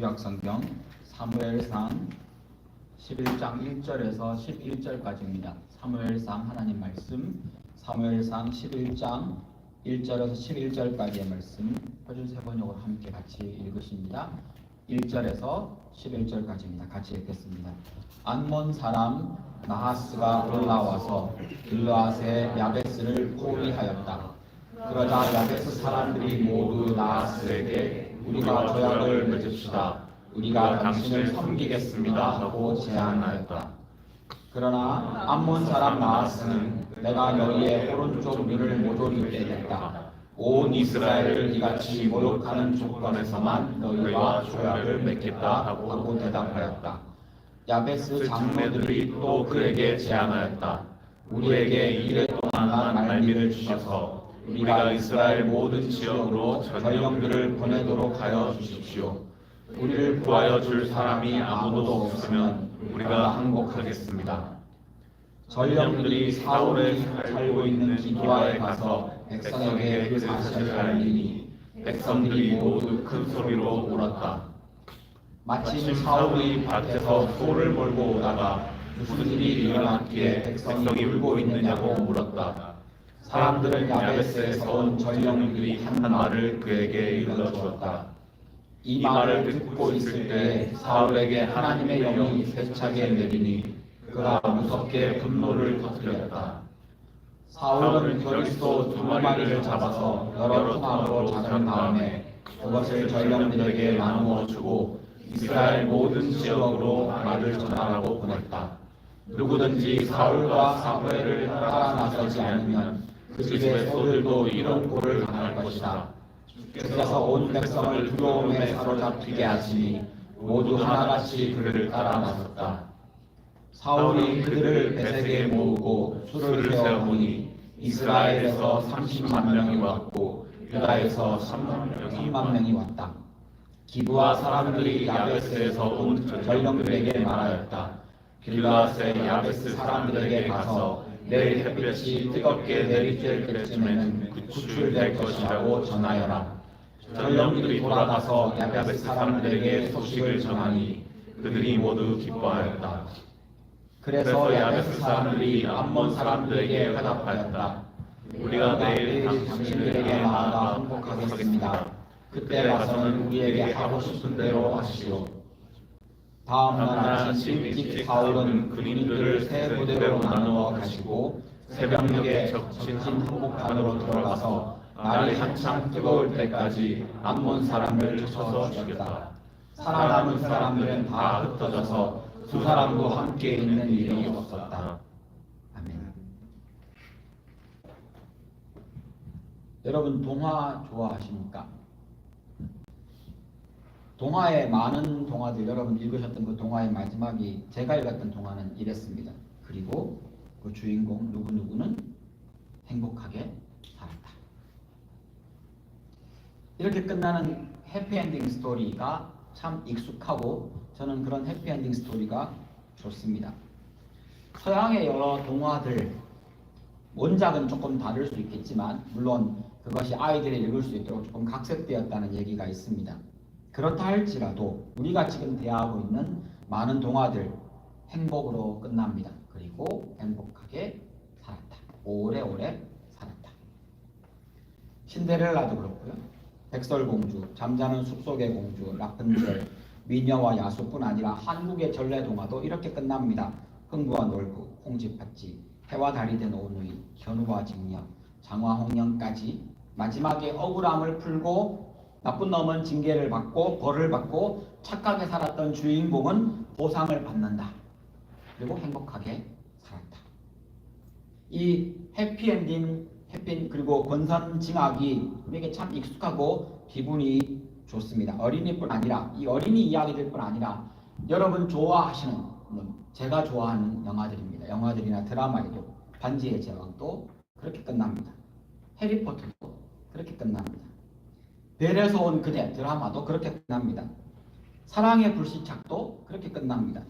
구약성경 사무엘상 11장 1절에서 11절까지입니다. 사무엘상 하나님 말씀 사무엘상 11장 1절에서 11절까지의 말씀 표준세 번역으로 함께 같이 읽으십니다. 1절에서 11절까지입니다. 같이 읽겠습니다. 암몬 사람 나하스가 올라와서 길르앗의 야베스를 포위하였다. 그러자 야베스 사람들이 모두 나하스에게 우리가 조약을 맺읍시다. 우리가 당신을 섬기겠습니다 하고 제안하였다. 그러나 암몬 사람 나하스는 내가 너희의 오른쪽 눈을 모조리 떼겠다. 온 이스라엘을 이같이 모욕하는 조건에서만 너희와 조약을 맺겠다 하고 대답하였다. 야베스 장로들이 또 그에게 제안하였다. 우리에게 이래 동안만 말미를 주셔서 우리가 이스라엘 모든 지역으로 전령들을 보내도록 하여 주십시오. 우리를 구하여 줄 사람이 아무도 없으면 우리가 항복하겠습니다. 전령들이 사울이 살고 있는 기브아에 가서 백성에게 그 사실을 알리니 백성들이 모두 큰 소리로 울었다. 마침 사울이 밭에서 소를 몰고 오다가 무슨 일이 일어났기에 백성이 울고 있느냐고 물었다. 사람들은 야베스에서 온 전령들이 한 말을 그에게 일러주었다. 이 말을 듣고 있을 때 사울에게 하나님의 영이 세차게 내리니 그가 무섭게 분노를 터뜨렸다. 사울은 결의소 2마리를 잡아서 여러 토막으로 자른 다음에 그것을 전령들에게 나누어 주고 이스라엘 모든 지역으로 말을 전하라고 보냈다. 누구든지 사울과 사무엘을 따라 나서지 않으면 그 집의 소들도 이런 꼴을 당할 것이다. 주께서 온 백성을 두려움에 사로잡히게 하시니 모두 하나같이 그를 따라 나섰다. 사울이 그들을 베색에 모으고 수를 세어보니 이스라엘에서 30만 명이 왔고 유다에서 3만 명이 왔다. 기브아 사람들이 야베스에서 온 전령들에게 말하였다. 길르앗의 야베스 사람들에게 가서 내일 햇볕이 뜨겁게 내리쬐 그때쯤에는 구출될 것이라고 전하여라. 전령들이 돌아가서 야베스 사람들에게 소식을 전하니 그들이 모두 기뻐하였다. 그래서 야베스 사람들이 암몬 사람들에게 대답하였다. 우리가 내일 당신들에게 나아가 항복하겠습니다. 그때 가서는 우리에게 하고 싶은 대로 하시오. 다음날 아침 일찍 사울은 군인들을 세 부대로 나누어 가시고 새벽녘에 적진 한복판으로 들어가서 날이 한창 뜨거울 때까지 암몬 사람을 쳐서 죽였다. 살아남은 사람들은 다 흩어져서 두 사람도 함께 있는 일이 없었다. 아멘. 여러분 동화 좋아하십니까? 동화의 많은 동화들 여러분 읽으셨던 그 동화의 마지막이 제가 읽었던 동화는 이랬습니다. 그리고 그 주인공 누구누구는 행복하게 살았다. 이렇게 끝나는 해피엔딩 스토리가 참 익숙하고 저는 그런 해피엔딩 스토리가 좋습니다. 서양의 여러 동화들 원작은 조금 다를 수 있겠지만 물론 그것이 아이들이 읽을 수 있도록 조금 각색되었다는 얘기가 있습니다. 그렇다 할지라도 우리가 지금 대하고 있는 많은 동화들 행복으로 끝납니다. 그리고 행복하게 살았다. 오래오래 살았다. 신데렐라도 그렇고요. 백설공주, 잠자는 숲속의 공주, 라푼젤, 미녀와 야수뿐 아니라 한국의 전래동화도 이렇게 끝납니다. 흥부와 놀부, 홍지팥쥐, 해와 달이 된 오누이, 현우와 직녀, 장화홍련까지 마지막에 억울함을 풀고 나쁜 놈은 징계를 받고 벌을 받고 착하게 살았던 주인공은 보상을 받는다. 그리고 행복하게 살았다. 이 해피엔딩, 그리고 권선징악이 우리에게 참 익숙하고 기분이 좋습니다. 어린이뿐 아니라 이 어린이 이야기들뿐 아니라 여러분 좋아하시는 제가 좋아하는 영화들입니다. 영화들이나 드라마에도 반지의 제왕도 그렇게 끝납니다. 해리포터도 그렇게 끝납니다. 별에서 온 그대 드라마도 그렇게 끝납니다. 사랑의 불시착도 그렇게 끝납니다.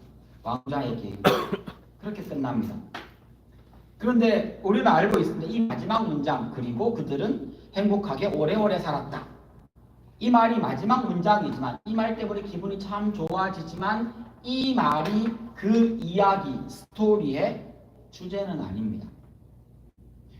왕자의 게임도 그렇게 끝납니다. 그런데 우리는 알고 있습니다. 이 마지막 문장 그리고 그들은 행복하게 오래오래 살았다. 이 말이 마지막 문장이지만 이 말 때문에 기분이 참 좋아지지만 이 말이 그 이야기, 스토리의 주제는 아닙니다.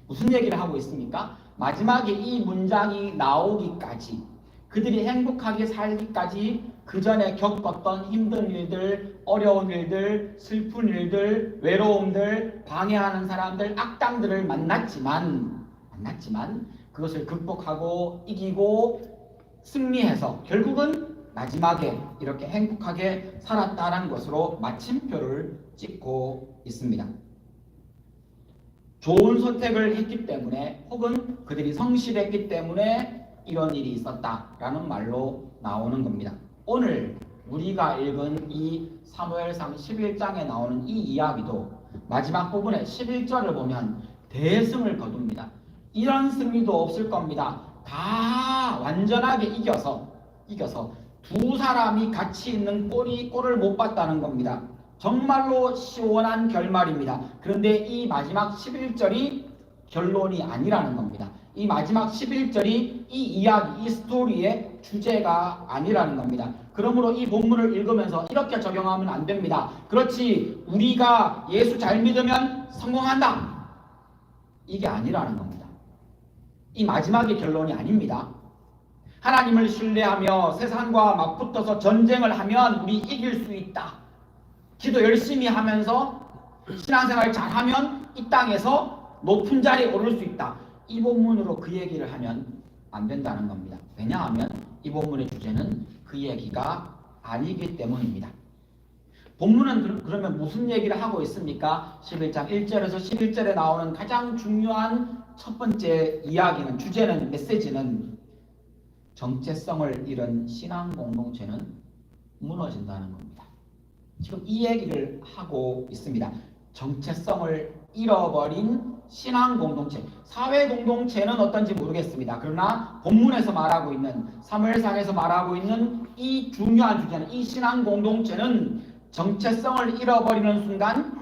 무슨 얘기를 하고 있습니까? 마지막에 이 문장이 나오기까지 그들이 행복하게 살기까지 그 전에 겪었던 힘든 일들, 어려운 일들, 슬픈 일들, 외로움들, 방해하는 사람들, 악당들을 만났지만 그것을 극복하고 이기고 승리해서 결국은 마지막에 이렇게 행복하게 살았다는 것으로 마침표를 찍고 있습니다. 좋은 선택을 했기 때문에 혹은 그들이 성실했기 때문에 이런 일이 있었다라는 말로 나오는 겁니다. 오늘 우리가 읽은 이 사무엘상 11장에 나오는 이 이야기도 마지막 부분에 11절을 보면 대승을 거둡니다. 이런 승리도 없을 겁니다. 다 완전하게 이겨서 두 사람이 같이 있는 골을 못 봤다는 겁니다. 정말로 시원한 결말입니다. 그런데 이 마지막 11절이 결론이 아니라는 겁니다. 이 마지막 11절이 이 이야기, 이 스토리의 주제가 아니라는 겁니다. 그러므로 이 본문을 읽으면서 이렇게 적용하면 안 됩니다. 그렇지, 우리가 예수 잘 믿으면 성공한다. 이게 아니라는 겁니다. 이 마지막의 결론이 아닙니다. 하나님을 신뢰하며 세상과 맞붙어서 전쟁을 하면 우리 이길 수 있다. 기도 열심히 하면서 신앙생활 잘하면 이 땅에서 높은 자리에 오를 수 있다. 이 본문으로 그 얘기를 하면 안 된다는 겁니다. 왜냐하면 이 본문의 주제는 그 얘기가 아니기 때문입니다. 본문은 그러면 무슨 얘기를 하고 있습니까? 11장 1절에서 11절에 나오는 가장 중요한 첫 번째 이야기는, 주제는, 메시지는 정체성을 잃은 신앙 공동체는 무너진다는 겁니다. 지금 이 얘기를 하고 있습니다. 정체성을 잃어버린 신앙 공동체, 사회 공동체는 어떤지 모르겠습니다. 그러나 본문에서 말하고 있는, 사무엘상에서 말하고 있는 이 중요한 주제는, 이 신앙 공동체는 정체성을 잃어버리는 순간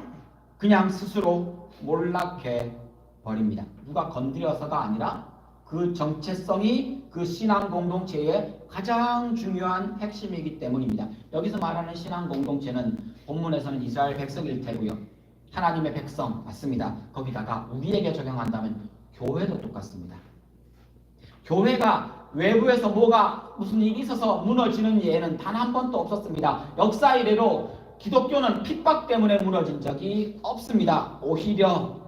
그냥 스스로 몰락해 버립니다. 누가 건드려서가 아니라 그 정체성이 그 신앙 공동체의 가장 중요한 핵심이기 때문입니다. 여기서 말하는 신앙 공동체는 본문에서는 이스라엘 백성일 테고요. 하나님의 백성 맞습니다. 거기다가 우리에게 적용한다면 교회도 똑같습니다. 교회가 외부에서 무슨 일이 있어서 무너지는 예는 단 한 번도 없었습니다. 역사 이래로 기독교는 핍박 때문에 무너진 적이 없습니다. 오히려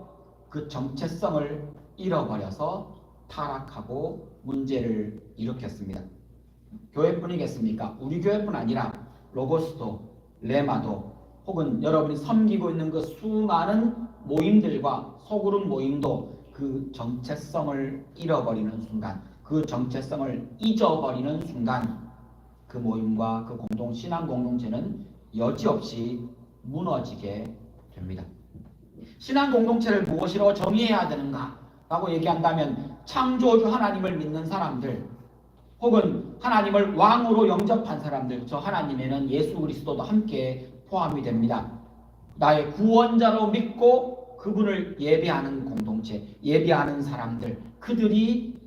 그 정체성을 잃어버려서 타락하고 문제를 일으켰습니다. 교회뿐이겠습니까? 우리 교회뿐 아니라 로고스도, 레마도, 혹은 여러분이 섬기고 있는 그 수많은 모임들과 소그룹 모임도 그 정체성을 잃어버리는 순간, 그 정체성을 잊어버리는 순간 그 모임과 그 신앙 공동체는 여지없이 무너지게 됩니다. 신앙 공동체를 무엇이라고 정의해야 되는가 라고 얘기한다면 창조주 하나님을 믿는 사람들, 혹은 하나님을 왕으로 영접한 사람들, 저 하나님에는 예수 그리스도도 함께 포함이 됩니다. 나의 구원자로 믿고 그분을 예배하는 공동체, 예배하는 사람들, 그들이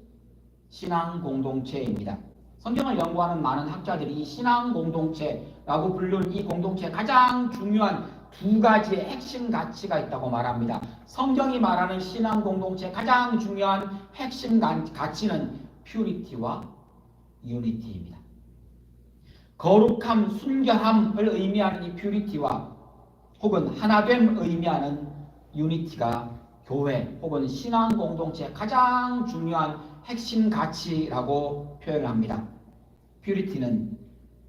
신앙 공동체입니다. 성경을 연구하는 많은 학자들이 이 신앙 공동체라고 부르는 이 공동체의 가장 중요한 두 가지의 핵심 가치가 있다고 말합니다. 성경이 말하는 신앙 공동체의 가장 중요한 핵심 가치는 퓨리티와 유니티입니다. 거룩함, 순결함을 의미하는 이 퓨리티와 혹은 하나됨을 의미하는 유니티가 교회 혹은 신앙 공동체의 가장 중요한 핵심 가치라고 표현을 합니다. 퓨리티는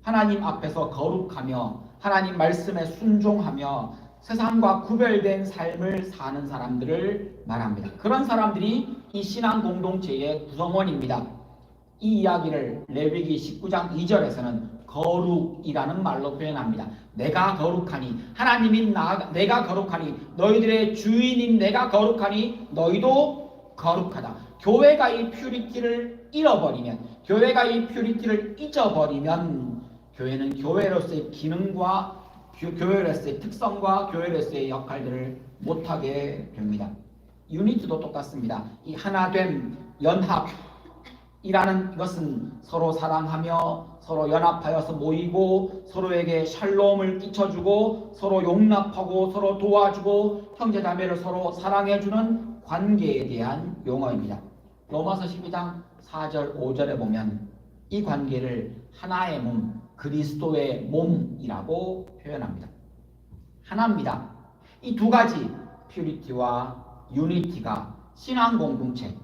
하나님 앞에서 거룩하며 하나님 말씀에 순종하며 세상과 구별된 삶을 사는 사람들을 말합니다. 그런 사람들이 이 신앙 공동체의 구성원입니다. 이 이야기를 레위기 19장 2절에서는 거룩이라는 말로 표현합니다. 내가 거룩하니, 하나님인 내가 거룩하니, 너희들의 주인인 내가 거룩하니 너희도 거룩하다. 교회가 이 퓨리티를 잃어버리면, 교회가 이 퓨리티를 잊어버리면 교회는 교회로서의 기능과 교회로서의 특성과 교회로서의 역할들을 못하게 됩니다. 유니티도 똑같습니다. 이 하나됨, 연합, 이라는 것은 서로 사랑하며 서로 연합하여서 모이고 서로에게 샬롬을 끼쳐주고 서로 용납하고 서로 도와주고 형제자매를 서로 사랑해주는 관계에 대한 용어입니다. 로마서 12장 4절 5절에 보면 이 관계를 하나의 몸, 그리스도의 몸이라고 표현합니다. 하나입니다. 이 두 가지 퓨리티와 유니티가 신앙 공동체,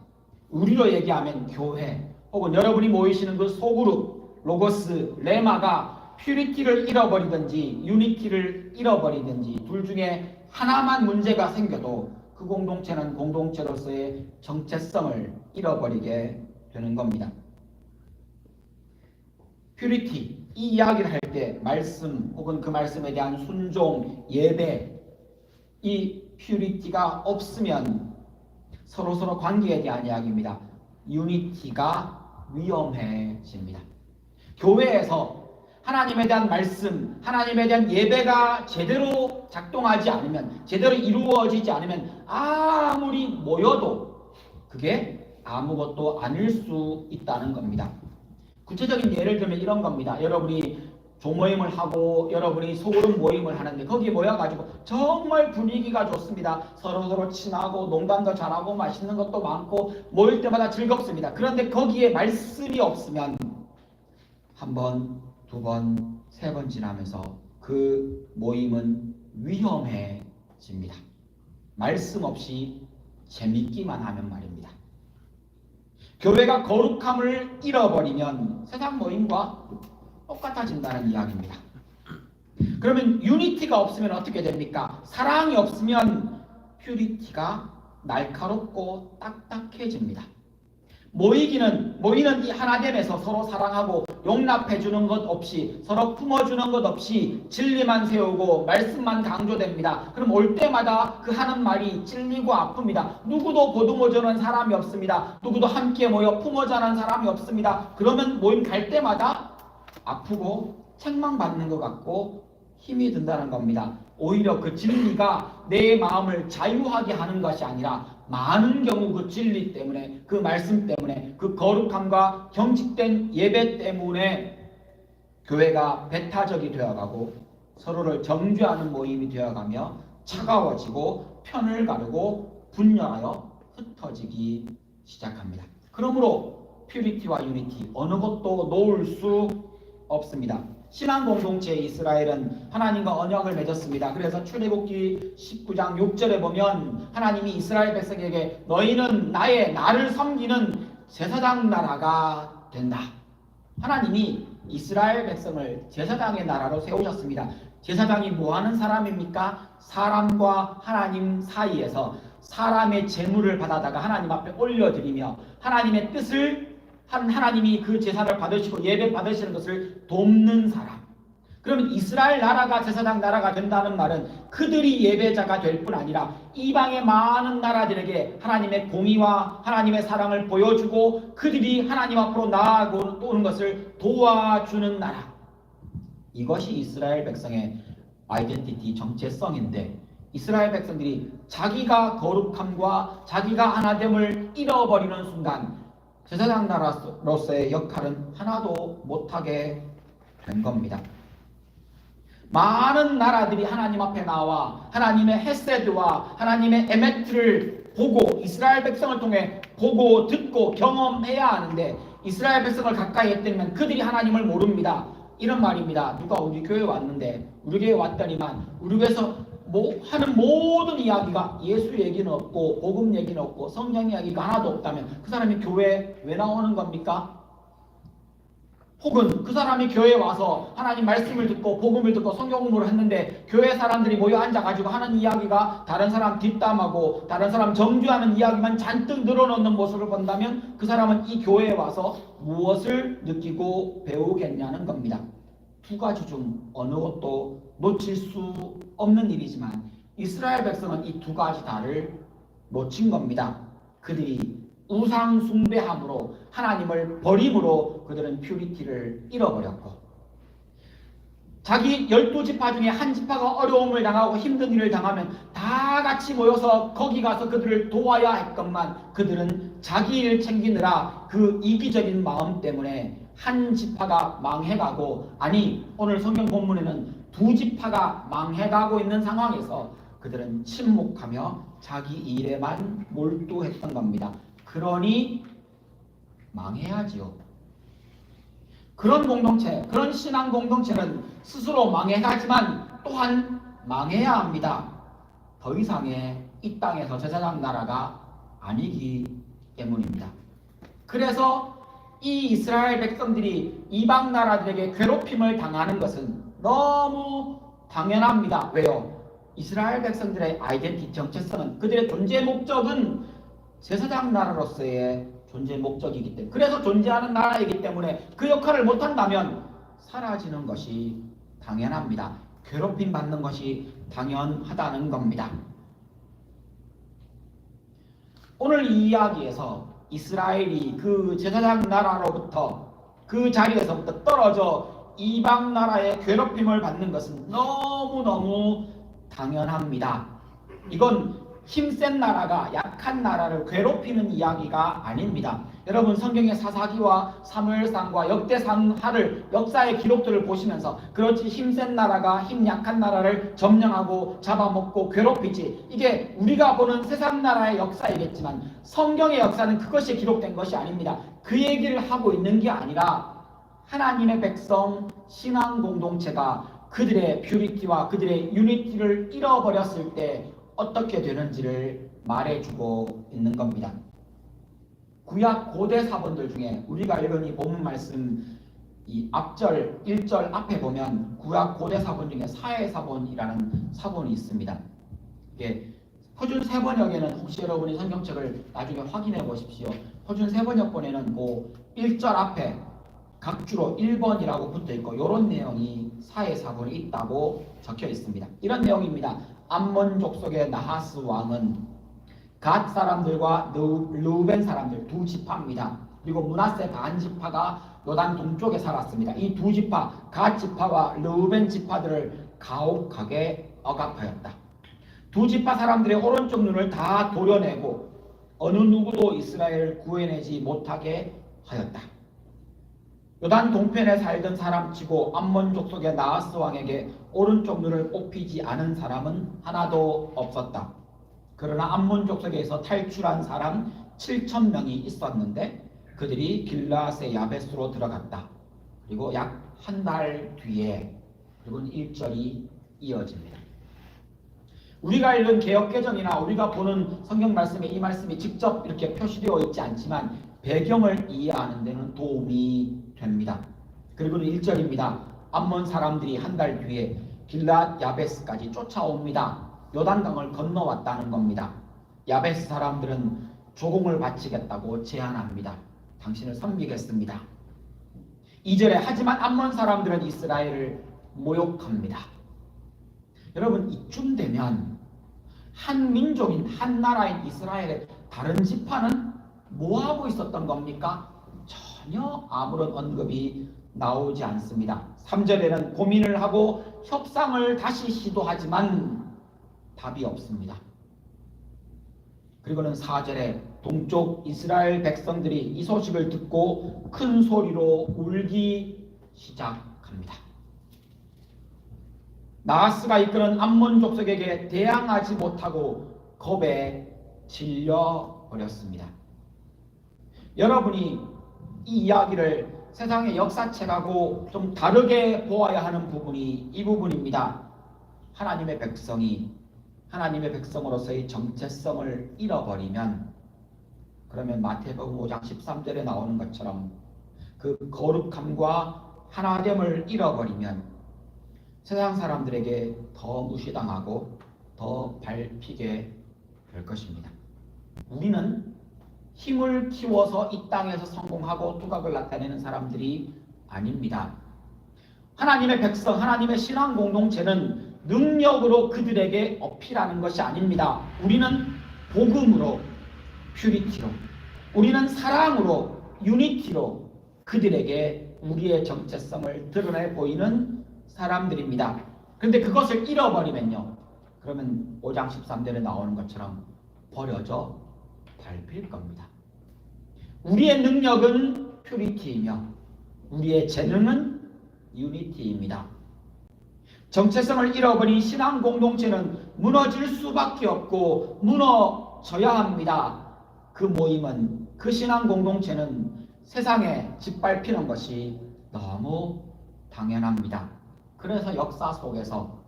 우리로 얘기하면 교회 혹은 여러분이 모이시는 그 소그룹, 로고스, 레마가 퓨리티를 잃어버리든지 유니티를 잃어버리든지 둘 중에 하나만 문제가 생겨도 그 공동체는 공동체로서의 정체성을 잃어버리게 되는 겁니다. 퓨리티, 이 이야기를 할 때 말씀 혹은 그 말씀에 대한 순종, 예배, 이 퓨리티가 없으면 서로서로 관계에 대한 이야기입니다. 유니티가 위험해집니다. 교회에서 하나님에 대한 말씀, 하나님에 대한 예배가 제대로 작동하지 않으면, 제대로 이루어지지 않으면 아무리 모여도 그게 아무것도 아닐 수 있다는 겁니다. 구체적인 예를 들면 이런 겁니다. 여러분이 조모임을 하고 여러분이 소그룹 모임을 하는데 거기에 모여가지고 정말 분위기가 좋습니다. 서로서로 친하고 농담도 잘하고 맛있는 것도 많고 모일 때마다 즐겁습니다. 그런데 거기에 말씀이 없으면 한 번, 두 번, 세 번 지나면서 그 모임은 위험해집니다. 말씀 없이 재밌기만 하면 말입니다. 교회가 거룩함을 잃어버리면 세상 모임과 똑같아진다는 이야기입니다. 그러면 유니티가 없으면 어떻게 됩니까? 사랑이 없으면 퓨리티가 날카롭고 딱딱해집니다. 모이는 이 하나됨에서 서로 사랑하고 용납해주는 것 없이 서로 품어주는 것 없이 진리만 세우고 말씀만 강조됩니다. 그럼 올 때마다 그 하는 말이 찔리고 아픕니다. 누구도 보듬어주는 사람이 없습니다. 누구도 함께 모여 품어주는 사람이 없습니다. 그러면 모임 갈 때마다 아프고 책망받는 것 같고 힘이 든다는 겁니다. 오히려 그 진리가 내 마음을 자유하게 하는 것이 아니라 많은 경우 그 진리 때문에, 그 말씀 때문에, 그 거룩함과 경직된 예배 때문에 교회가 배타적이 되어가고 서로를 정죄하는 모임이 되어가며 차가워지고 편을 가르고 분열하여 흩어지기 시작합니다. 그러므로 퓨리티와 유니티 어느 것도 놓을 수 없습니다. 신앙 공동체 이스라엘은 하나님과 언약을 맺었습니다. 그래서 출애굽기 19장 6절에 보면 하나님이 이스라엘 백성에게 너희는 나를 섬기는 제사장 나라가 된다. 하나님이 이스라엘 백성을 제사장의 나라로 세우셨습니다. 제사장이 뭐하는 사람입니까? 사람과 하나님 사이에서 사람의 제물을 받아다가 하나님 앞에 올려드리며 하나님의 뜻을 하나님이 그 제사를 받으시고 예배 받으시는 것을 돕는 사람. 그러면 이스라엘 나라가 제사장 나라가 된다는 말은 그들이 예배자가 될 뿐 아니라 이방의 많은 나라들에게 하나님의 공의와 하나님의 사랑을 보여주고 그들이 하나님 앞으로 나아오는 것을 도와주는 나라. 이것이 이스라엘 백성의 아이덴티티 정체성인데 이스라엘 백성들이 자기가 거룩함과 자기가 하나됨을 잃어버리는 순간 제사장 나라로서의 역할은 하나도 못하게 된 겁니다. 많은 나라들이 하나님 앞에 나와 하나님의 헤세드와 하나님의 에메트를 보고 이스라엘 백성을 통해 보고 듣고 경험해야 하는데 이스라엘 백성을 가까이 했더니만 그들이 하나님을 모릅니다. 이런 말입니다. 누가 우리 교회에 왔는데 우리 교회에 왔더니만 우리 교회에서 하는 모든 이야기가 예수 얘기는 없고 복음 얘기는 없고 성경 이야기가 하나도 없다면 그 사람이 교회에 왜 나오는 겁니까? 혹은 그 사람이 교회에 와서 하나님 말씀을 듣고 복음을 듣고 성경 공부를 했는데 교회 사람들이 모여 앉아가지고 하는 이야기가 다른 사람 뒷담하고 다른 사람 정죄하는 이야기만 잔뜩 늘어놓는 모습을 본다면 그 사람은 이 교회에 와서 무엇을 느끼고 배우겠냐는 겁니다. 두 가지 중 어느 것도 놓칠 수 없는 일이지만 이스라엘 백성은 이 두 가지 다를 놓친 겁니다. 그들이 우상 숭배함으로 하나님을 버림으로 그들은 퓨리티를 잃어버렸고 자기 12지파 중에 한 지파가 어려움을 당하고 힘든 일을 당하면 다 같이 모여서 거기 가서 그들을 도와야 했건만 그들은 자기 일 챙기느라 그 이기적인 마음 때문에 한 지파가 망해가고, 아니 오늘 성경 본문에는 두 지파가 망해가고 있는 상황에서 그들은 침묵하며 자기 일에만 몰두했던 겁니다. 그러니 망해야지요. 그런 공동체, 그런 신앙 공동체는 스스로 망해야 하지만 또한 망해야 합니다. 더 이상의 이 땅에서 제사장 나라가 아니기 때문입니다. 그래서 이 이스라엘 백성들이 이방 나라들에게 괴롭힘을 당하는 것은 너무 당연합니다. 왜요? 이스라엘 백성들의 아이덴티티 정체성은, 그들의 존재 목적은 제사장 나라로서의 존재 목적이기 때문에, 그래서 존재하는 나라이기 때문에 그 역할을 못한다면 사라지는 것이 당연합니다. 괴롭힘 받는 것이 당연하다는 겁니다. 오늘 이 이야기에서 이스라엘이 그 제사장 나라로부터, 그 자리에서부터 떨어져 이방 나라의 괴롭힘을 받는 것은 너무너무 당연합니다. 이건 힘센 나라가 약한 나라를 괴롭히는 이야기가 아닙니다. 여러분 성경의 사사기와 사무엘상과 역대상하를, 역사의 기록들을 보시면서 그렇지 힘센 나라가 힘 약한 나라를 점령하고 잡아먹고 괴롭히지, 이게 우리가 보는 세상 나라의 역사이겠지만 성경의 역사는 그것이 기록된 것이 아닙니다. 그 얘기를 하고 있는 게 아니라 하나님의 백성 신앙 공동체가 그들의 퓨리티와 그들의 유니티를 잃어버렸을 때 어떻게 되는지를 말해주고 있는 겁니다. 구약 고대 사본들 중에 우리가 읽은 이 본문 말씀 이 앞절 1절 앞에 보면 구약 고대 사본 중에 사해사본이라는 사본이 있습니다. 이게 표준 세번역에는 혹시 여러분이 성경책을 나중에 확인해 보십시오. 표준 세번역본에는 그 1절 앞에 각주로 1번이라고 붙어 있고 이런 내용이 사해사본이 있다고 적혀 있습니다. 이런 내용입니다. 암몬 족속의 나하스 왕은 갓 사람들과 르우벤 사람들 두 지파입니다. 그리고 므낫세 반 지파가 요단 동쪽에 살았습니다. 이 두 지파, 갓 지파와 르우벤 지파들을 가혹하게 억압하였다. 두 지파 사람들의 오른쪽 눈을 다 도려내고 어느 누구도 이스라엘을 구해내지 못하게 하였다. 요단 동편에 살던 사람치고 암몬 족속의 나하스 왕에게 오른쪽 눈을 뽑히지 않은 사람은 하나도 없었다. 그러나 암몬 족속에서 탈출한 사람 7,000명이 있었는데 그들이 길라앗의 야베스로 들어갔다. 그리고 약 한 달 뒤에, 그리고 1절이 이어집니다. 우리가 읽은 개역개정이나 우리가 보는 성경 말씀에 이 말씀이 직접 이렇게 표시되어 있지 않지만 배경을 이해하는 데는 도움이 됩니다. 그리고는 1절입니다. 암몬 사람들이 한 달 뒤에 길라앗 야베스까지 쫓아옵니다. 요단강을 건너왔다는 겁니다. 야베스 사람들은 조공을 바치겠다고 제안합니다. 당신을 섬기겠습니다. 2절에 하지만 암몬 사람들은 이스라엘을 모욕합니다. 여러분 이쯤 되면 한 민족인 한 나라인 이스라엘의 다른 지파는 뭐하고 있었던 겁니까? 전혀 아무런 언급이 나오지 않습니다. 3절에는 고민을 하고 협상을 다시 시도하지만 답이 없습니다. 그리고는 4절에 동쪽 이스라엘 백성들이 이 소식을 듣고 큰 소리로 울기 시작합니다. 나하스가 이끄는 암몬 족속에게 대항하지 못하고 겁에 질려버렸습니다. 여러분이 이 이야기를 세상의 역사책하고 좀 다르게 보아야 하는 부분이 이 부분입니다. 하나님의 백성이 하나님의 백성으로서의 정체성을 잃어버리면, 그러면 마태복음 5장 13절에 나오는 것처럼 그 거룩함과 하나됨을 잃어버리면 세상 사람들에게 더 무시당하고 더 밟히게 될 것입니다. 우리는 힘을 키워서 이 땅에서 성공하고 두각을 나타내는 사람들이 아닙니다. 하나님의 백성, 하나님의 신앙 공동체는 능력으로 그들에게 어필하는 것이 아닙니다. 우리는 복음으로, 퓨리티로, 우리는 사랑으로, 유니티로 그들에게 우리의 정체성을 드러내 보이는 사람들입니다. 그런데 그것을 잃어버리면요, 그러면 5장 13절에 나오는 것처럼 버려져 밟힐 겁니다. 우리의 능력은 퓨리티이며 우리의 재능은 유니티입니다. 정체성을 잃어버린 신앙 공동체는 무너질 수밖에 없고 무너져야 합니다. 그 모임은, 그 신앙 공동체는 세상에 짓밟히는 것이 너무 당연합니다. 그래서 역사 속에서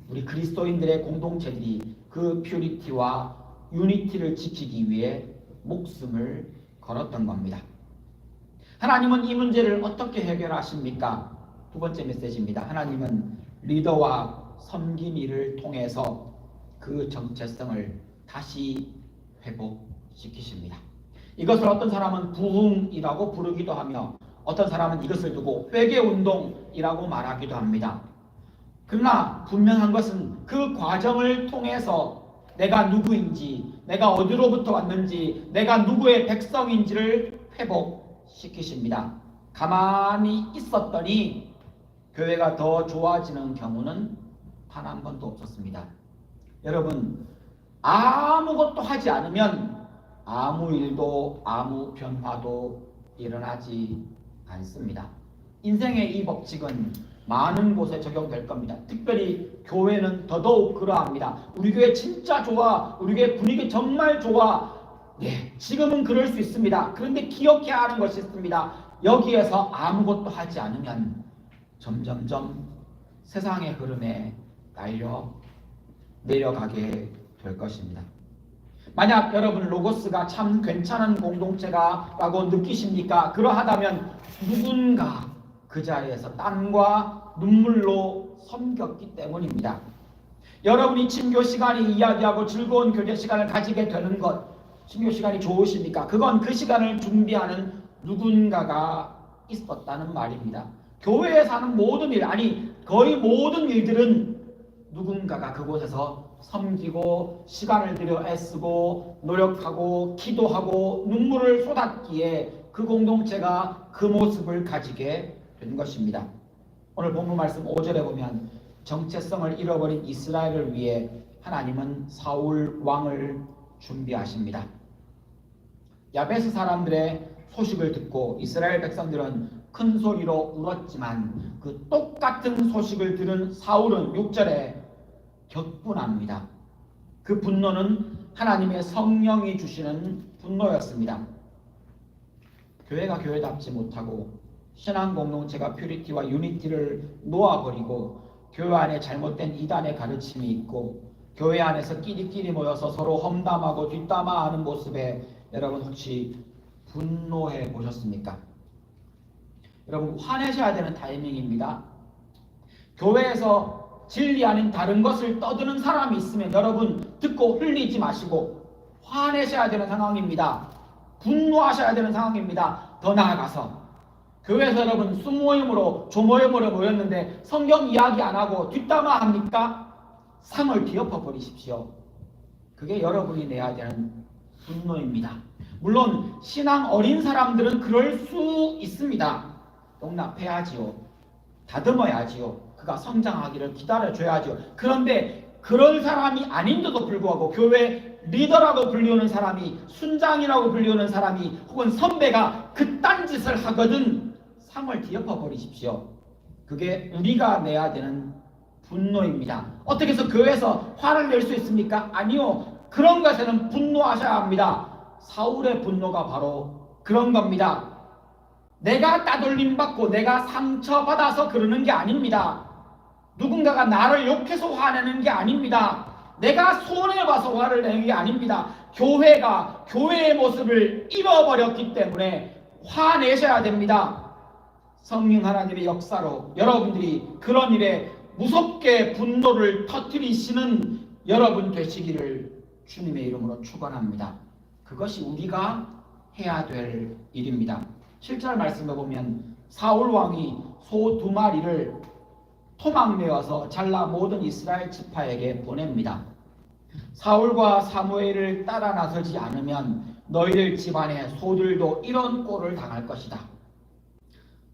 우리 그리스도인들의 공동체들이 그 퓨리티와 유니티를 지키기 위해 목숨을 걸었던 겁니다. 하나님은 이 문제를 어떻게 해결하십니까? 두 번째 메시지입니다. 하나님은 리더와 섬김이를 통해서 그 정체성을 다시 회복시키십니다. 이것을 어떤 사람은 부흥이라고 부르기도 하며 어떤 사람은 이것을 두고 회개운동이라고 말하기도 합니다. 그러나 분명한 것은 그 과정을 통해서 내가 누구인지, 내가 어디로부터 왔는지, 내가 누구의 백성인지를 회복시키십니다. 가만히 있었더니 교회가 더 좋아지는 경우는 단 한 번도 없었습니다. 여러분, 아무것도 하지 않으면 아무 일도 아무 변화도 일어나지 않습니다. 인생의 이 법칙은 많은 곳에 적용될 겁니다. 특별히 교회는 더더욱 그러합니다. 우리 교회 진짜 좋아, 우리 교회 분위기 정말 좋아. 네, 지금은 그럴 수 있습니다. 그런데 기억해야 하는 것이 있습니다. 여기에서 아무것도 하지 않으면 점점점 세상의 흐름에 내려가게 될 것입니다. 만약 여러분 로고스가 참 괜찮은 공동체가 라고 느끼십니까? 그러하다면 누군가 그 자리에서 땀과 눈물로 섬겼기 때문입니다. 여러분이 친교 시간이 이야기하고 즐거운 교제 시간을 가지게 되는 것, 친교 시간이 좋으십니까? 그건 그 시간을 준비하는 누군가가 있었다는 말입니다. 교회에서 하는 모든 일, 아니 거의 모든 일들은 누군가가 그곳에서 섬기고 시간을 들여 애쓰고 노력하고 기도하고 눈물을 쏟았기에 그 공동체가 그 모습을 가지게 된 것입니다. 오늘 본문 말씀 5절에 보면 정체성을 잃어버린 이스라엘을 위해 하나님은 사울 왕을 준비하십니다. 야베스 사람들의 소식을 듣고 이스라엘 백성들은 큰 소리로 울었지만 그 똑같은 소식을 들은 사울은 6절에 격분합니다. 그 분노는 하나님의 성령이 주시는 분노였습니다. 교회가 교회답지 못하고 신앙 공동체가 퓨리티와 유니티를 놓아버리고 교회 안에 잘못된 이단의 가르침이 있고 교회 안에서 끼리끼리 모여서 서로 험담하고 뒷담화하는 모습에 여러분 혹시 분노해 보셨습니까? 여러분 화내셔야 되는 타이밍입니다. 교회에서 진리 아닌 다른 것을 떠드는 사람이 있으면 여러분 듣고 흘리지 마시고 화내셔야 되는 상황입니다. 분노하셔야 되는 상황입니다. 더 나아가서 교회에서 여러분 수모임으로 조모임으로 모였는데 성경 이야기 안 하고 뒷담화 합니까? 상을 뒤엎어 버리십시오. 그게 여러분이 내야 되는 분노입니다. 물론 신앙 어린 사람들은 그럴 수 있습니다. 용납해야지요. 다듬어야지요. 그가 성장하기를 기다려줘야죠. 그런데 그런 사람이 아닌데도 불구하고 교회 리더라고 불리우는 사람이, 순장이라고 불리우는 사람이 혹은 선배가 그딴 짓을 하거든 상을 뒤엎어 버리십시오. 그게 우리가 내야 되는 분노입니다. 어떻게 해서 교회에서 화를 낼 수 있습니까? 아니요. 그런 것에는 분노하셔야 합니다. 사울의 분노가 바로 그런 겁니다. 내가 따돌림 받고 내가 상처받아서 그러는 게 아닙니다. 누군가가 나를 욕해서 화내는 게 아닙니다. 내가 손해봐서 화를 내는 게 아닙니다. 교회가 교회의 모습을 잃어버렸기 때문에 화내셔야 됩니다. 성령 하나님의 역사로 여러분들이 그런 일에 무섭게 분노를 터뜨리시는 여러분 되시기를 주님의 이름으로 축원합니다. 그것이 우리가 해야 될 일입니다. 7절 말씀에 보면 사울 왕이 소 2마리를 토막 내어서 잘라 모든 이스라엘 지파에게 보냅니다. 사울과 사무엘을 따라 나서지 않으면 너희들 집안의 소들도 이런 꼴을 당할 것이다.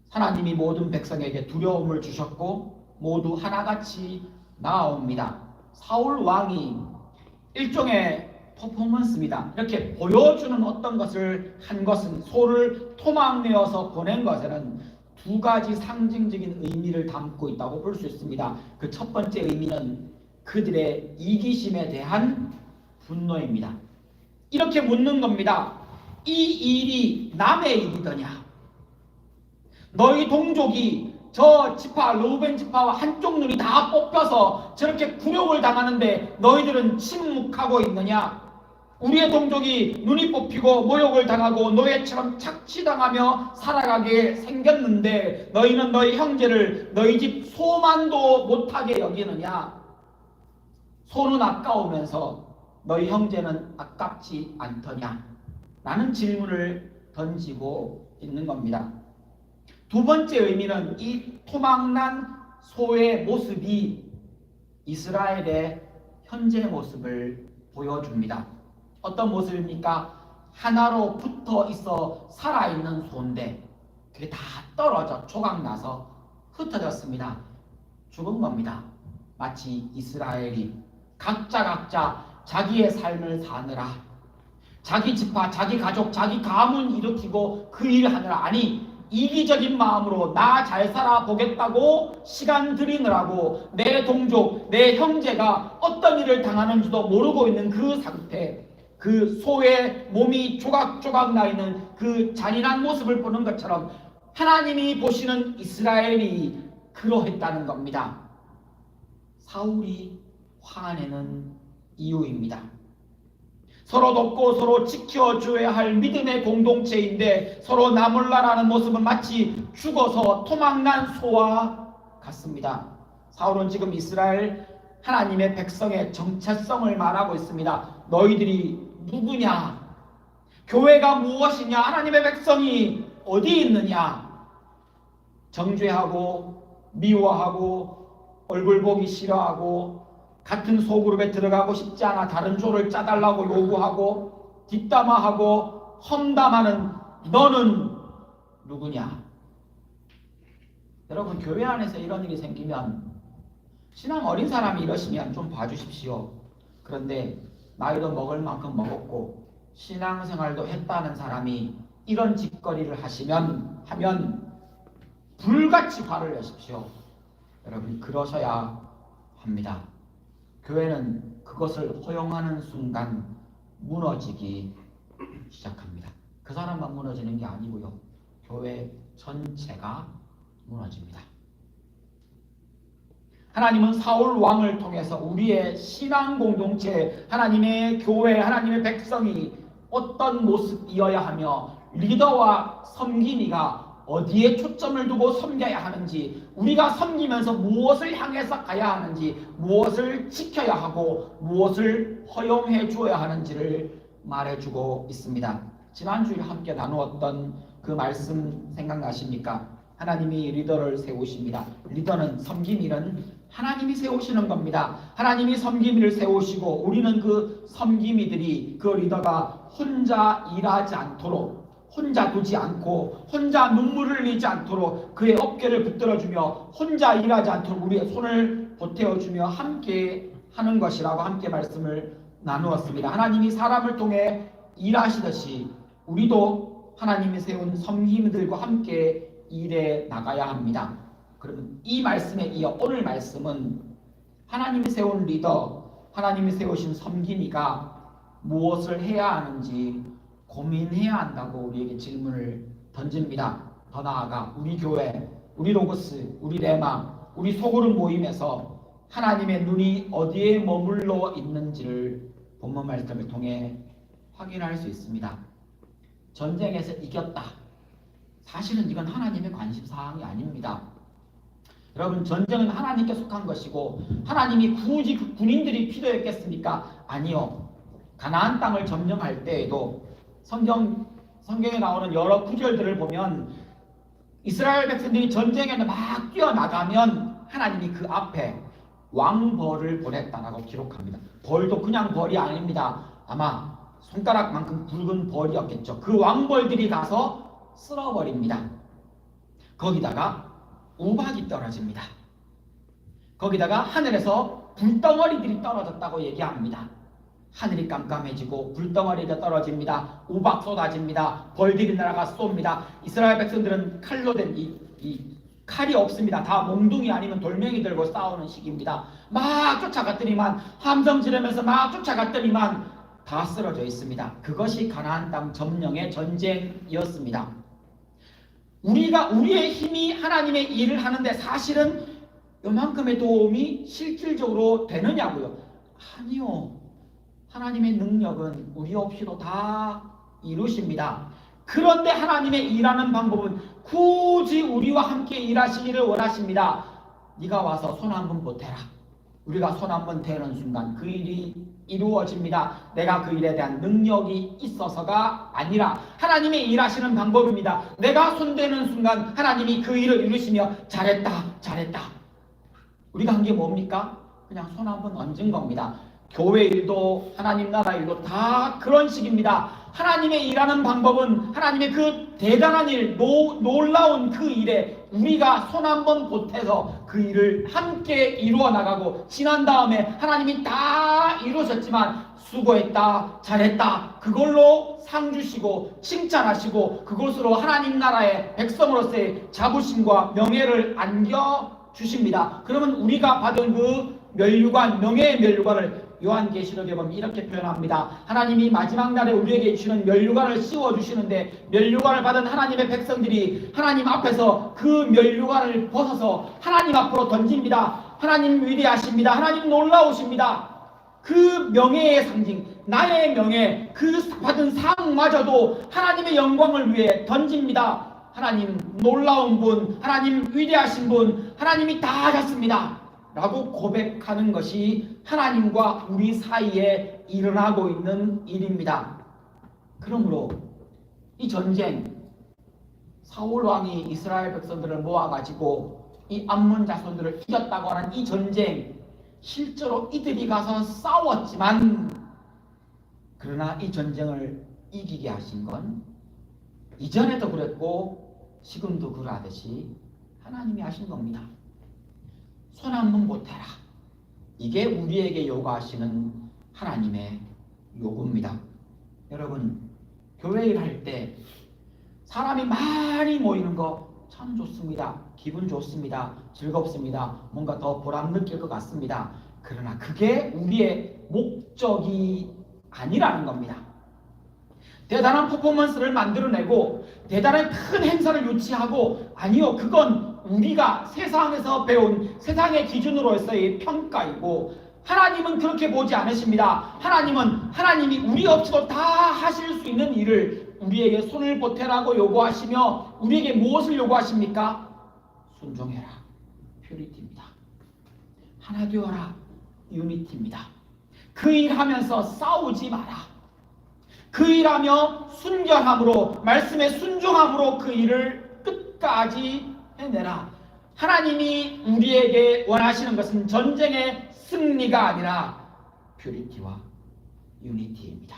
하나님이 모든 백성에게 두려움을 주셨고 모두 하나같이 나아옵니다. 사울 왕이 일종의 퍼포먼스입니다. 이렇게 보여주는 어떤 것을 한 것은 소를 토막내어서 보낸 것에는 두 가지 상징적인 의미를 담고 있다고 볼 수 있습니다. 그 첫 번째 의미는 그들의 이기심에 대한 분노입니다. 이렇게 묻는 겁니다. 이 일이 남의 일이더냐? 너희 동족이 저 지파, 르우벤 지파와 한쪽 눈이 다 뽑혀서 저렇게 굴욕을 당하는데 너희들은 침묵하고 있느냐? 우리의 동족이 눈이 뽑히고 모욕을 당하고 노예처럼 착취당하며 살아가게 생겼는데 너희는 너희 형제를 너희 집 소만도 못하게 여기느냐? 소는 아까우면서 너희 형제는 아깝지 않더냐? 라는 질문을 던지고 있는 겁니다. 두 번째 의미는 이 토막난 소의 모습이 이스라엘의 현재 모습을 보여줍니다. 어떤 모습입니까? 하나로 붙어 있어 살아있는 소인데 그게 다 떨어져 조각나서 흩어졌습니다. 죽은 겁니다. 마치 이스라엘이 각자 자기의 삶을 사느라 자기 지파, 자기 가족, 자기 가문 일으키고 그 일을 하느라 이기적인 마음으로 나 잘 살아보겠다고 시간 들이느라고 내 동족, 내 형제가 어떤 일을 당하는지도 모르고 있는 그 상태, 그 소의 몸이 조각조각 나 있는 그 잔인한 모습을 보는 것처럼 하나님이 보시는 이스라엘이 그러했다는 겁니다. 사울이 화내는 이유입니다. 서로 돕고 서로 지켜줘야 할 믿음의 공동체인데 서로 나몰라라는 모습은 마치 죽어서 토막난 소와 같습니다. 사울은 지금 이스라엘 하나님의 백성의 정체성을 말하고 있습니다. 너희들이 누구냐? 교회가 무엇이냐? 하나님의 백성이 어디 있느냐? 정죄하고 미워하고 얼굴 보기 싫어하고 같은 소그룹에 들어가고 싶지 않아 다른 조를 짜달라고 요구하고 뒷담화하고 험담하는 너는 누구냐? 여러분, 교회 안에서 이런 일이 생기면 신앙 어린 사람이 이러시면 좀 봐주십시오. 그런데 나이도 먹을 만큼 먹었고 신앙생활도 했다는 사람이 이런 짓거리를 하면 불같이 화를 내십시오. 여러분, 그러셔야 합니다. 교회는 그것을 허용하는 순간 무너지기 시작합니다. 그 사람만 무너지는 게 아니고요. 교회 전체가 무너집니다. 하나님은 사울 왕을 통해서 우리의 신앙 공동체, 하나님의 교회, 하나님의 백성이 어떤 모습이어야 하며 리더와 섬김이가 어디에 초점을 두고 섬겨야 하는지, 우리가 섬기면서 무엇을 향해서 가야 하는지, 무엇을 지켜야 하고 무엇을 허용해 주어야 하는지를 말해주고 있습니다. 지난주에 함께 나누었던 그 말씀 생각나십니까? 하나님이 리더를 세우십니다. 리더는 섬김이는 하나님이 세우시는 겁니다. 하나님이 섬김이를 세우시고 우리는 그 섬김이들이, 그 리더가 혼자 일하지 않도록, 혼자 두지 않고 혼자 눈물을 흘리지 않도록 그의 어깨를 붙들어주며 혼자 일하지 않도록 우리의 손을 보태어주며 함께 하는 것이라고 함께 말씀을 나누었습니다. 하나님이 사람을 통해 일하시듯이 우리도 하나님이 세운 섬김들과 함께 일해 나가야 합니다. 그러면 이 말씀에 이어 오늘 말씀은 하나님이 세운 리더, 하나님이 세우신 섬김이가 무엇을 해야 하는지 고민해야 한다고 우리에게 질문을 던집니다. 더 나아가 우리 교회, 우리 로고스, 우리 레마, 우리 소그룹 모임에서 하나님의 눈이 어디에 머물러 있는지를 본문 말씀을 통해 확인할 수 있습니다. 전쟁에서 이겼다. 사실은 이건 하나님의 관심사항이 아닙니다. 여러분, 전쟁은 하나님께 속한 것이고 하나님이 굳이 그 군인들이 필요했겠습니까? 아니요. 가나안 땅을 점령할 때에도 성경에 나오는 여러 구절들을 보면 이스라엘 백성들이 전쟁에 막 뛰어나가면 하나님이 그 앞에 왕벌을 보냈다라고 기록합니다. 벌도 그냥 벌이 아닙니다. 아마 손가락만큼 굵은 벌이었겠죠. 그 왕벌들이 가서 쓸어버립니다. 거기다가 우박이 떨어집니다. 거기다가 하늘에서 불덩어리들이 떨어졌다고 얘기합니다. 하늘이 깜깜해지고 불덩어리가 떨어집니다. 우박 쏟아집니다. 벌들이 날아가 쏩니다. 이스라엘 백성들은 칼로 된 이 칼이 없습니다. 다 몽둥이 아니면 돌멩이 들고 싸우는 시기입니다. 막 쫓아갔더니만 함성 지르면서 막 쫓아갔더니만 다 쓰러져 있습니다. 그것이 가나안 땅 점령의 전쟁이었습니다. 우리가 우리의 힘이 하나님의 일을 하는데 사실은 요만큼의 도움이 실질적으로 되느냐고요? 아니요. 하나님의 능력은 우리 없이도 다 이루십니다. 그런데 하나님의 일하는 방법은 굳이 우리와 함께 일하시기를 원하십니다. 네가 와서 손 한번 보태라. 우리가 손 한번 대는 순간 그 일이 이루어집니다. 내가 그 일에 대한 능력이 있어서가 아니라 하나님의 일하시는 방법입니다. 내가 손대는 순간 하나님이 그 일을 이루시며 잘했다, 잘했다. 우리가 한 게 뭡니까? 그냥 손 한번 얹은 겁니다. 교회 일도 하나님 나라 일도 다 그런 식입니다. 하나님의 일하는 방법은 하나님의 그 대단한 일, 놀라운 그 일에 우리가 손 한번 보태서 그 일을 함께 이루어 나가고 지난 다음에 하나님이 다 이루셨지만 수고했다, 잘했다, 그걸로 상 주시고 칭찬하시고 그것으로 하나님 나라의 백성으로서의 자부심과 명예를 안겨주십니다. 그러면 우리가 받은 그 면류관, 명예의 면류관을 요한계시록에 보면 이렇게 표현합니다. 하나님이 마지막 날에 우리에게 주시는 면류관을 씌워주시는데 면류관을 받은 하나님의 백성들이 하나님 앞에서 그 면류관을 벗어서 하나님 앞으로 던집니다. 하나님 위대하십니다. 하나님 놀라우십니다. 그 명예의 상징, 나의 명예, 그 받은 상마저도 하나님의 영광을 위해 던집니다. 하나님 놀라운 분, 하나님 위대하신 분, 하나님이 다 하셨습니다 라고 고백하는 것이 하나님과 우리 사이에 일어나고 있는 일입니다. 그러므로 이 전쟁, 사울 왕이 이스라엘 백성들을 모아가지고 이 암몬 자손들을 이겼다고 하는 이 전쟁, 실제로 이들이 가서 싸웠지만 그러나 이 전쟁을 이기게 하신 건 이전에도 그랬고 지금도 그러하듯이 하나님이 하신 겁니다. 손 한번 보태라. 이게 우리에게 요구하시는 하나님의 요구입니다. 여러분, 교회 일 할 때 사람이 많이 모이는 거 참 좋습니다. 기분 좋습니다. 즐겁습니다. 뭔가 더 보람 느낄 것 같습니다. 그러나 그게 우리의 목적이 아니라는 겁니다. 대단한 퍼포먼스를 만들어내고 대단한 큰 행사를 유치하고, 아니요, 그건 우리가 세상에서 배운 세상의 기준으로서의 평가이고, 하나님은 그렇게 보지 않으십니다. 하나님이 우리 없이도 다 하실 수 있는 일을 우리에게 손을 보태라고 요구하시며 우리에게 무엇을 요구하십니까? 순종해라. 퓨리티입니다. 하나 되어라. 유니티입니다. 그 일하면서 싸우지 마라. 그 일하며 순결함으로, 말씀에 순종함으로 그 일을 끝까지 해내라. 하나님이 우리에게 원하시는 것은 전쟁의 승리가 아니라 퓨리티와 유니티입니다.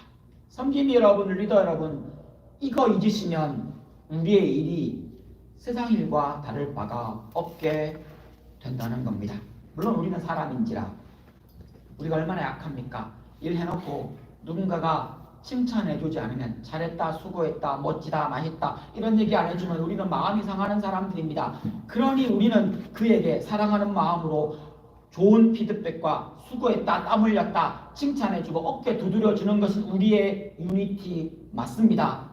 섬김 여러분, 리더 여러분, 이거 잊으시면 우리의 일이 세상 일과 다를 바가 없게 된다는 겁니다. 물론 우리는 사람인지라 우리가 얼마나 약합니까? 일 해놓고 누군가가 칭찬해주지 않으면 잘했다, 수고했다, 멋지다, 맛있다 이런 얘기 안 해주면 우리는 마음이 상하는 사람들입니다. 그러니 우리는 그에게 사랑하는 마음으로 좋은 피드백과 수고했다, 땀 흘렸다 칭찬해주고 어깨 두드려주는 것은 우리의 유니티 맞습니다.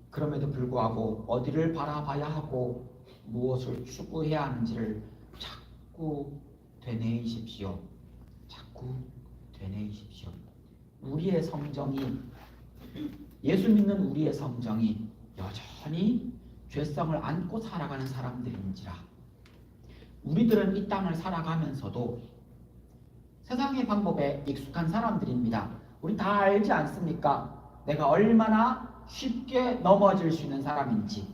그럼에도 불구하고 어디를 바라봐야 하고 무엇을 추구해야 하는지를 자꾸 되뇌이십시오. 자꾸 되뇌이십시오. 우리의 성정이, 예수 믿는 우리의 성정이 여전히 죄성을 안고 살아가는 사람들인지라 우리들은 이 땅을 살아가면서도 세상의 방법에 익숙한 사람들입니다. 우리 다 알지 않습니까? 내가 얼마나 쉽게 넘어질 수 있는 사람인지.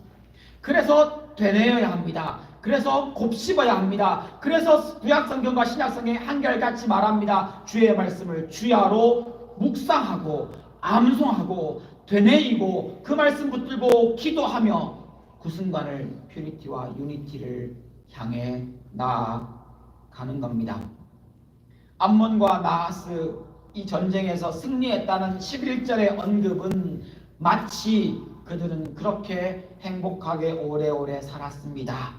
그래서 되뇌어야 합니다. 그래서 곱씹어야 합니다. 그래서 구약성경과 신약성경에 한결같이 말합니다. 주의 말씀을 주야로 묵상하고 암송하고 되뇌이고 그 말씀 붙들고 기도하며 그 순간을 퓨리티와 유니티를 향해 나아가는 겁니다. 암몬과 나하스 이 전쟁에서 승리했다는 11절의 언급은 마치 그들은 그렇게 행복하게 오래오래 살았습니다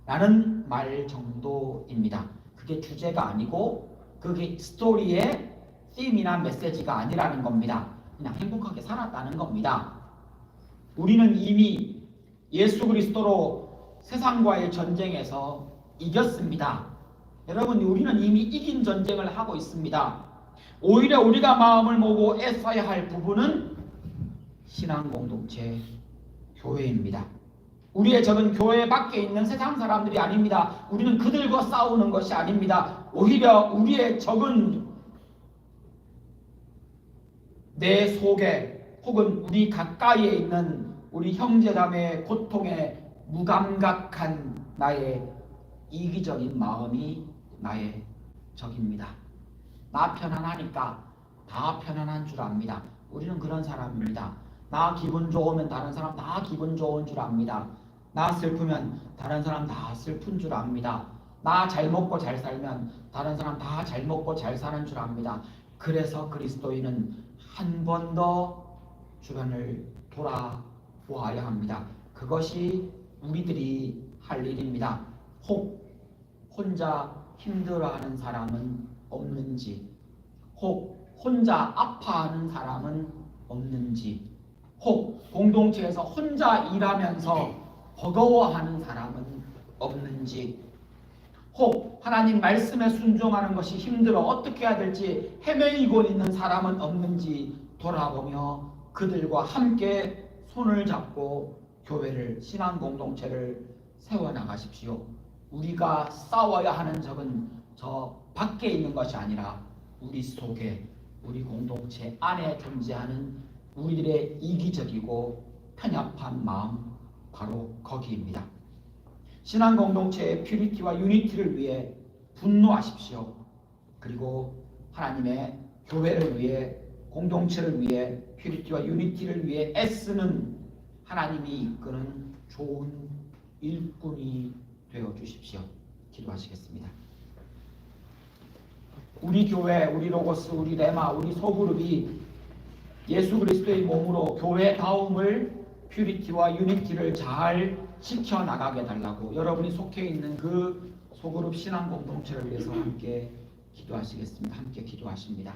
라는 말 정도입니다. 그게 주제가 아니고 그게 스토리의 팀이나 메시지가 아니라는 겁니다. 그냥 행복하게 살았다는 겁니다. 우리는 이미 예수 그리스도로 세상과의 전쟁에서 이겼습니다. 여러분, 우리는 이미 이긴 전쟁을 하고 있습니다. 오히려 우리가 마음을 먹고 애써야 할 부분은 신앙 공동체, 교회입니다. 우리의 적은 교회 밖에 있는 세상 사람들이 아닙니다. 우리는 그들과 싸우는 것이 아닙니다. 오히려 우리의 적은 내 속에 혹은 우리 가까이에 있는 우리 형제자매의 고통에 무감각한 나의 이기적인 마음이 나의 적입니다. 나 편안하니까 다 편안한 줄 압니다. 우리는 그런 사람입니다. 나 기분 좋으면 다른 사람 다 기분 좋은 줄 압니다. 나 슬프면 다른 사람 다 슬픈 줄 압니다. 나 잘 먹고 잘 살면 다른 사람 다 잘 먹고 잘 사는 줄 압니다. 그래서 그리스도인은 한 번 더 주변을 돌아보아야 합니다. 그것이 우리들이 할 일입니다. 혹 혼자 힘들어하는 사람은 없는지, 혹 혼자 아파하는 사람은 없는지, 혹 공동체에서 혼자 일하면서 버거워하는 사람은 없는지, 혹 하나님 말씀에 순종하는 것이 힘들어 어떻게 해야 될지 헤매이고 있는 사람은 없는지 돌아보며 그들과 함께 손을 잡고 교회를, 신앙 공동체를 세워나가십시오. 우리가 싸워야 하는 적은 저 밖에 있는 것이 아니라 우리 속에, 우리 공동체 안에 존재하는 우리들의 이기적이고 편협한 마음, 바로 거기입니다. 신앙 공동체의 퓨리티와 유니티를 위해 분노하십시오. 그리고 하나님의 교회를 위해, 공동체를 위해, 퓨리티와 유니티를 위해 애쓰는 하나님이 이끄는 좋은 일꾼이 되어 주십시오. 기도하시겠습니다. 우리 교회, 우리 로고스, 우리 레마, 우리 소그룹이 예수 그리스도의 몸으로 교회다움을, 퓨리티와 유니티를 잘 지켜나가게 달라고 여러분이 속해 있는 그 소그룹 신앙 공동체를 위해서 함께 기도하시겠습니다. 함께 기도하십니다.